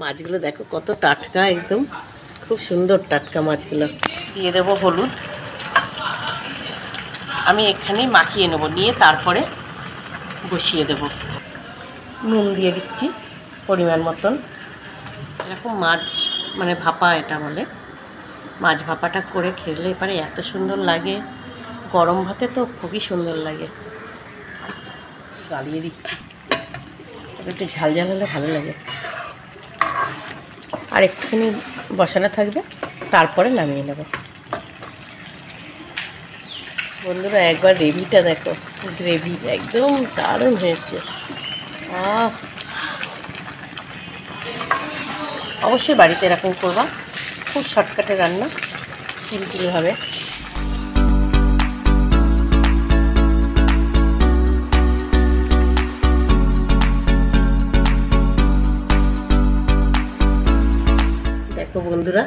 মাছগুলো দেখো কত টাটকা, একদম খুব সুন্দর টাটকা মাছগুলো। দিয়ে দেবো হলুদ, আমি এখানেই মাখিয়ে নেব, নিয়ে তারপরে বসিয়ে দেব। নুন দিয়ে দিচ্ছি পরিমাণ মতন। এরকম মাছ মানে ভাপা এটা বলে, মাছ ভাপাটা করে খেলে এবারে এত সুন্দর লাগে, গরম ভাতে তো খুবই সুন্দর লাগে। গালিয়ে দিচ্ছি, একটু ঝাল ঝাল হলে ভালো লাগে। আর একটুখানি বসানো থাকবে, তারপরে নামিয়ে নেব। বন্ধুরা একবার গ্রেভিটা দেখো, গ্রেভি একদম দারুণ হয়েছে। অবশ্যই বাড়িতে এরকম করবা, খুব শর্টকাটে রান্না, সিম্পলভাবে। দেখো বন্ধুরা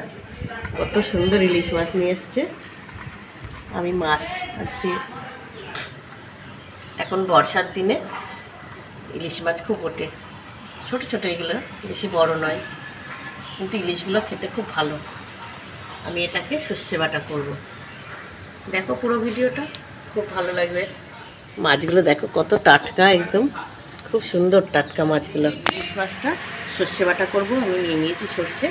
কত সুন্দর ইলিশ মাছ নিয়ে এসছে। আমি মাছ আজকে, এখন বর্ষার দিনে ইলিশ মাছ খুব ওঠে, ছোট ছোট এগুলো, বেশি বড় নয়, কিন্তু ইলিশগুলো খেতে খুব ভালো। আমি এটাকে সর্ষে বাটা করব। দেখো পুরো ভিডিওটা, খুব ভালো লাগবে। মাছগুলো দেখো কত টাটকা, একদম খুব সুন্দর টাটকা মাছগুলো। ইলিশ মাছটা সর্ষে বাটা করব। আমি নিয়ে নিয়েছি সর্ষে,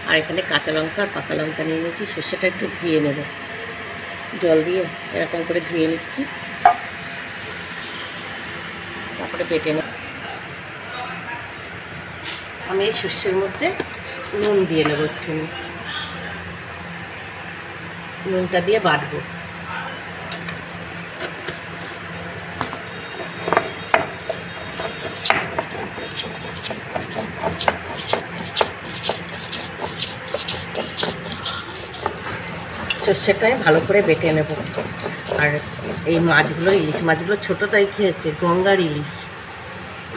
আর এখানে কাঁচা লঙ্কা আর পাকা লঙ্কা নিয়ে নিয়েছি। সর্ষেটা একটু ধুয়ে নেব, জল দিয়ে এরকম করে ধুয়ে নিচ্ছি, তারপরে বেটে নেব। আমি এই সর্ষের মধ্যে নুন দিয়ে নেব, একটু নুনটা দিয়ে বাটবো। সর্ষেটাই ভালো করে বেটে নেব। আর এই মাছগুলো, ইলিশ মাছগুলো ছোটো তাই খেয়েছে, গঙ্গার ইলিশ।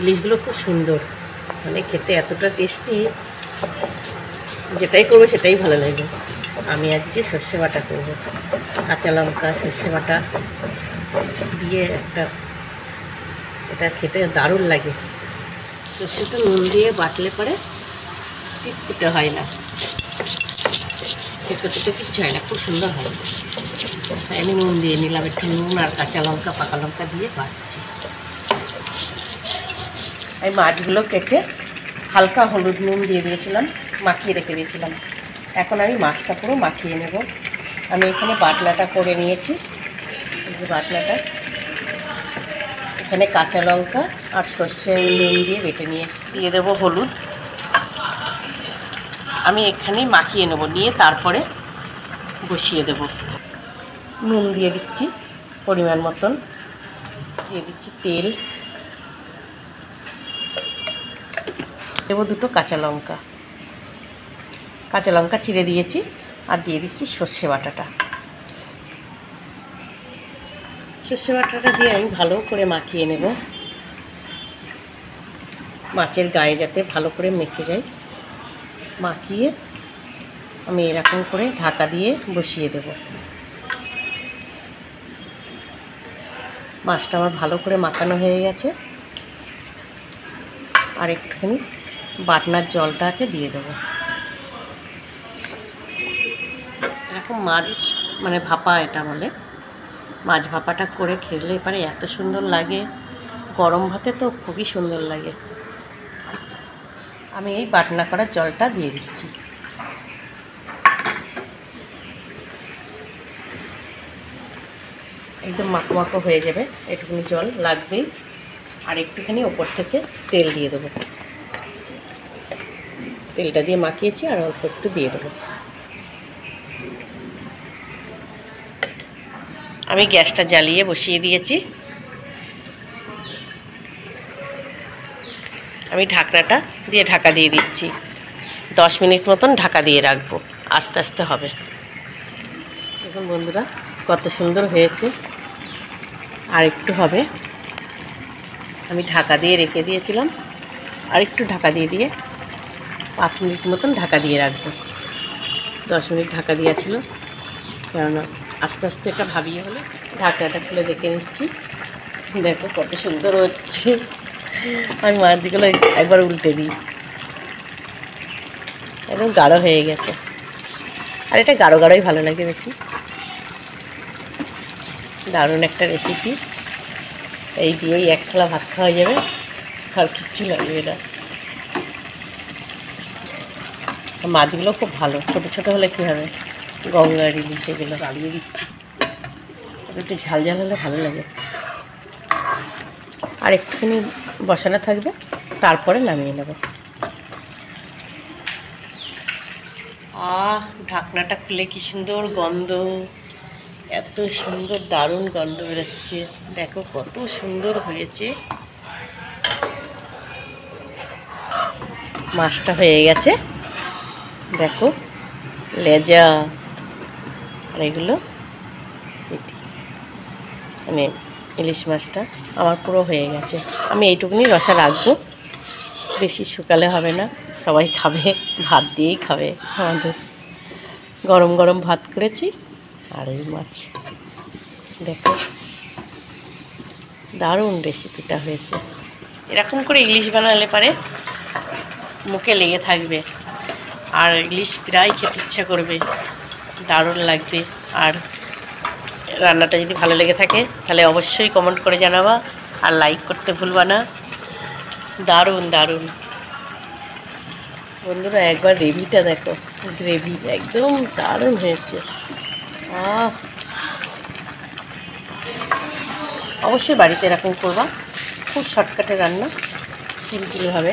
ইলিশগুলো খুব সুন্দর, মানে খেতে এতটা টেস্টি, যেটাই করবো সেটাই ভালো লাগবে। আমি আজকে সর্ষে বাটা করবো, কাঁচা লঙ্কা সর্ষে বাটা দিয়ে এটা খেতে দারুণ লাগে। সর্ষেটা নুন দিয়ে বাটলে পরে টিটকুটে হয় না, খেতে কিচ্ছু হয় না, খুব সুন্দর হয়। তাই আমি নুন দিয়ে নিলাম, একটু নুন আর কাঁচা লঙ্কা পাকা লঙ্কা দিয়ে বাটছি। আমি মাছগুলো কেটে হালকা হলুদ নুন দিয়ে দিয়েছিলাম, মাখিয়ে রেখে দিয়েছিলাম। এখন আমি মাছটা পুরো মাখিয়ে নেব। আমি এখানে বাটনাটা করে নিয়েছি, এই যে বাটনাটা, এখানে কাঁচা লঙ্কা আর সর্ষে নুন দিয়ে বেটে নিয়ে এসেছি। দিয়ে দেবো হলুদ, আমি এখানেই মাখিয়ে নেব, নিয়ে তারপরে বসিয়ে দেব। নুন দিয়ে দিচ্ছি পরিমাণ মতন, দিয়ে দিচ্ছি তেল, দেবো দুটো কাঁচা লঙ্কা চিড়ে দিয়েছি, আর দিয়ে দিচ্ছি সর্ষে বাটাটা। সর্ষে বাটাটা দিয়ে আমি ভালো করে মাখিয়ে নেব, মাছের গায়ে যাতে ভালো করে মেখে যায়। মাখিয়ে আমি এরকম করে ঢাকা দিয়ে বসিয়ে দেব। মাছটা আমার ভালো করে মাখানো হয়ে গেছে, আর একটুখানি বাটনার জলটা আছে দিয়ে দেবো। এরকম মাছ মানে ভাপা এটা বলে, মাছ ভাপাটা করে খেলে এবারে এত সুন্দর লাগে, গরম ভাতে তো খুবই সুন্দর লাগে। আমি এই বাটনা করার জলটা দিয়ে দিচ্ছি। একদম মাখো মাখো হয়ে যাবে, একটুখানি জল লাগবেই। আর একটুখানি ওপর থেকে তেল দিয়ে দেবো, তেলটা দিয়ে মাখিয়েছি, আর অল্প একটু দিয়ে দেবো। আমি গ্যাসটা জ্বালিয়ে বসিয়ে দিয়েছি। আমি ঢাকনাটা দিয়ে ঢাকা দিয়ে দিচ্ছি, 10 মিনিট মতন ঢাকা দিয়ে রাখবো, আস্তে আস্তে হবে। দেখুন বন্ধুরা কত সুন্দর হয়েছে, আর একটু হবে। আমি ঢাকা দিয়ে রেখে দিয়েছিলাম, আর একটু ঢাকা দিয়ে 5 মিনিট মতন ঢাকা দিয়ে রাখবো। 10 মিনিট ঢাকা দেওয়া ছিল, কেননা আস্তে আস্তে এটা ভাবিয়ে হলে। ঢাকনাটা খুলে দেখে নিচ্ছি, দেখো কত সুন্দর হচ্ছে। আমি মাছগুলো একবার উল্টে দিই, একদম গাঢ় হয়ে গেছে, আর এটা গাঢ় গাঢ়ই ভালো লাগে বেশি। দারুণ একটা রেসিপি, এই দিয়েই এক থালা ভাত খাওয়া যাবে, আর কিচ্ছু লাগবে না। মাছগুলো খুব ভালো, ছোট ছোট হলে কী হবে, গঙ্গার ইলিশ এগুলো গালিয়ে দিচ্ছি, একটু ঝাল ঝাল হলে ভালো লাগে। আর একটুখানি বসানো থাকবে, তারপরে নামিয়ে নেব। ঢাকনাটা খুলে কি সুন্দর গন্ধ, এত সুন্দর দারুণ গন্ধ বেরোচ্ছে, দেখো কত সুন্দর হয়েছে। মাছটা হয়ে গেছে, দেখো লেজা, আর এগুলো মানে ইলিশ মাছটা আমার পুরো হয়ে গেছে। আমি এইটুকুনি রসা রাখবো, বেশি শুকালে হবে না, সবাই খাবে, ভাত দিয়েই খাবে আমাদের। গরম গরম ভাত করেছি, আর এই মাছ, দেখো দারুণ রেসিপিটা হয়েছে। এরকম করে ইলিশ বানালে পারে মুখে লেগে থাকবে, আর ইলিশ প্রায় খেতে ইচ্ছা করবে, দারুণ লাগবে। আর রান্নাটা যদি ভালো লেগে থাকে তাহলে অবশ্যই কমেন্ট করে জানাবা, আর লাইক করতে ভুলবা না। দারুণ দারুণ বন্ধুরা, একবার গ্রেভিটা দেখো, গ্রেভি একদম দারুণ হয়েছে। অবশ্যই বাড়িতে এরকম করবা, খুব শর্টকাটে রান্না, সিম্পলভাবে।